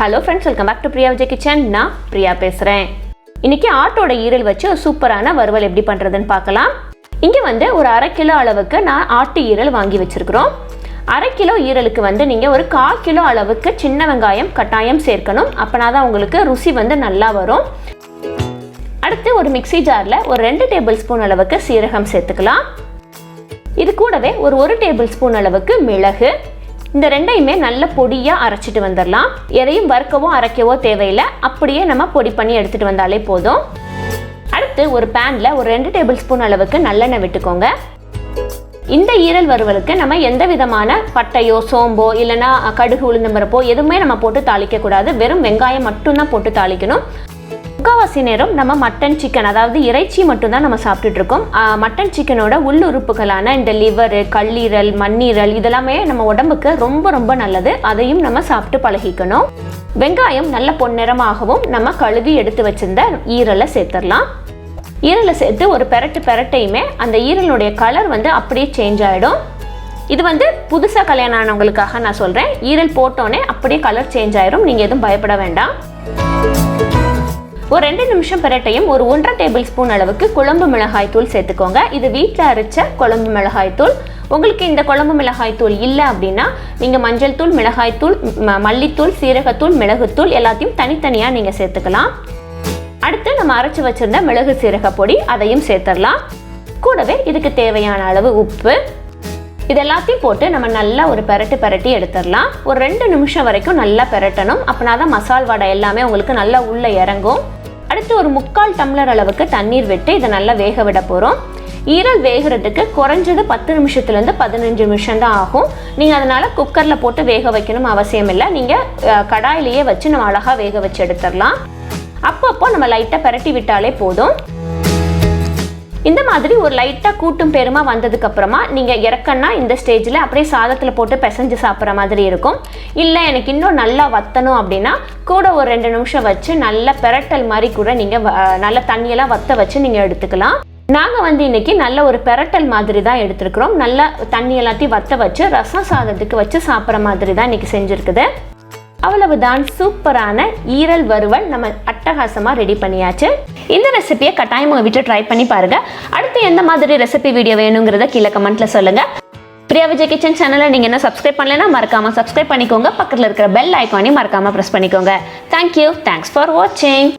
Hello friends, welcome back to Priya Vijay kitchen. நான் பிரியா பேசுகிறேன். இன்றைக்கி ஆட்டோட ஈரல் வச்சு ஒரு சூப்பரான வறுவல் எப்படி பண்ணுறதுன்னு பார்க்கலாம். இங்கே ஒரு 1/2 கிலோ அளவுக்கு நான் ஆட்டு ஈரல் வாங்கி வச்சுருக்கிறோம். 1/2 கிலோ ஈரலுக்கு நீங்கள் ஒரு 1/4 கிலோ அளவுக்கு சின்ன வெங்காயம் கட்டாயம் சேர்க்கணும். அப்போனா தான் உங்களுக்கு ருசி நல்லா வரும். அடுத்து ஒரு மிக்ஸி ஜாரில் ஒரு 2 டேபிள் ஸ்பூன் அளவுக்கு சீரகம் சேர்த்துக்கலாம். இது கூடவே ஒரு 1 டேபிள் ஸ்பூன் அளவுக்கு மிளகு, இந்த ரெண்டையுமே நல்ல பொடியாக அரைச்சிட்டு வந்துடலாம். எதையும் வறுக்கவோ அரைக்கவோ தேவையில்லை, அப்படியே நம்ம பொடி பண்ணி எடுத்துகிட்டு வந்தாலே போதும். அடுத்து ஒரு பேனில் ஒரு 2 டேபிள் ஸ்பூன் அளவுக்கு நல்லெண்ணெய் விட்டுக்கோங்க. இந்த ஈரல் வறுவலுக்கு நம்ம எந்த விதமான பட்டையோ சோம்போ இல்லைனா கடுகு உளுந்தம்பருப்போ எதுவுமே நம்ம போட்டு தாளிக்கக்கூடாது. வெறும் வெங்காயம் மட்டும்தான் போட்டு தாளிக்கணும். முக்கால்வாசி நேரம் நம்ம மட்டன் சிக்கன், அதாவது இறைச்சி மட்டும்தான் நம்ம சாப்பிட்டுட்டு இருக்கோம். மட்டன் சிக்கனோட உள்ளுறுப்புகளான இந்த லிவர், கல்லீரல், மண்ணீரல் இதெல்லாமே நம்ம உடம்புக்கு ரொம்ப ரொம்ப நல்லது. அதையும் நம்ம சாப்பிட்டு பழகிக்கணும். வெங்காயம் நல்ல பொன்னிறமாகவும் நம்ம கழுவி எடுத்து வச்சிருந்த ஈரலை சேர்த்துடலாம். ஈரலை சேர்த்து ஒரு பெரட்டையுமே அந்த ஈரலுடைய கலர் அப்படியே சேஞ்ச் ஆகிடும். இது புதுசாக கல்யாணம் ஆனவங்களுக்காக நான் சொல்கிறேன். ஈரல் போட்டோன்னே அப்படியே கலர் சேஞ்ச் ஆயிடும். நீங்கள் எதுவும் பயப்பட வேண்டாம். ஒரு 2 நிமிஷம் பெரட்டையும் ஒரு 1/2 டேபிள் ஸ்பூன் அளவுக்கு குழம்பு மிளகாய் தூள் சேர்த்துக்கோங்க. இது வீட்டில் அரைச்ச குழம்பு மிளகாய் தூள். உங்களுக்கு இந்த குழம்பு மிளகாய் தூள் இல்லை அப்படின்னா நீங்கள் மஞ்சள் தூள், மிளகாய் தூள், மல்லித்தூள், சீரகத்தூள், மிளகுத்தூள் எல்லாத்தையும் தனித்தனியாக நீங்கள் சேர்த்துக்கலாம். அடுத்து நம்ம அரைச்சி வச்சிருந்த மிளகு சீரக பொடி அதையும் சேர்த்துடலாம். கூடவே இதுக்கு தேவையான அளவு உப்பு, இதெல்லாத்தையும் போட்டு நம்ம நல்லா ஒரு பெரட்டி எடுத்துடலாம். ஒரு 2 நிமிஷம் வரைக்கும் நல்லா பெரட்டணும். அப்படின்னா தான் மசால் வடை எல்லாமே உங்களுக்கு நல்லா உள்ளே இறங்கும். அடுத்து ஒரு 3/4 டம்ளர் அளவுக்கு தண்ணீர் விட்டு இதை நல்லா வேக விட போகிறோம். ஈரல் வேகிறதுக்கு குறைஞ்சது 10 நிமிஷத்துலேருந்து 15 நிமிஷம் தான் ஆகும். நீங்கள் அதனால் குக்கரில் போட்டு வேக வைக்கணும் அவசியம் இல்லை. நீங்கள் கடாயிலேயே வச்சு நம்ம அழகாக வேக வச்சு எடுத்துடலாம். அப்பப்போ நம்ம லைட்டாக பெரட்டி விட்டாலே போதும். இந்த மாதிரி ஒரு லைட்டாக கூட்டும் பெருமா வந்ததுக்கு அப்புறமா நீங்கள் இறக்கன்னா இந்த ஸ்டேஜில் அப்படியே சாதத்தில் போட்டு பிசைஞ்சு சாப்பிட்ற மாதிரி இருக்கும். இல்லை எனக்கு இன்னும் நல்லா வற்றணும் அப்படின்னா கூட ஒரு 2 நிமிஷம் வச்சு நல்ல பெரட்டல் மாதிரி கூட நீங்கள் நல்ல தண்ணியெல்லாம் வற்ற வச்சு நீங்கள் எடுத்துக்கலாம். நாங்கள் இன்னைக்கு நல்ல ஒரு பெரட்டல் மாதிரி தான் எடுத்துருக்குறோம். நல்லா தண்ணி எல்லாத்தையும் வற்ற வச்சு ரசம் சாதத்துக்கு வச்சு சாப்பிட்ற மாதிரி தான் இன்றைக்கி செஞ்சுருக்குது. அவ்வளவுதான், சூப்பரான ஈரல் வறுவல் நம்ம அட்டகாசமாக ரெடி பண்ணியாச்சு. இந்த ரெசிபியை கட்டாயம் உங்கள் வீட்டில் ட்ரை பண்ணி பாருங்கள். அடுத்து எந்த மாதிரி ரெசிபி வீடியோ வேணுங்கிறத கீழே கமெண்ட்டில் சொல்லுங்கள். பிரியா விஜய் கிச்சன் சேனலை நீங்கள் என்ன சப்ஸ்கிரைப் பண்ணலைன்னா மறக்காமல் சப்ஸ்கிரைப் பண்ணிக்கோங்க. பக்கத்தில் இருக்கிற பெல் ஐக்கானையும் மறக்காமல் ப்ரெஸ் பண்ணிக்கோங்க. தேங்க்யூ. தேங்க்ஸ் ஃபார் வாட்சிங்.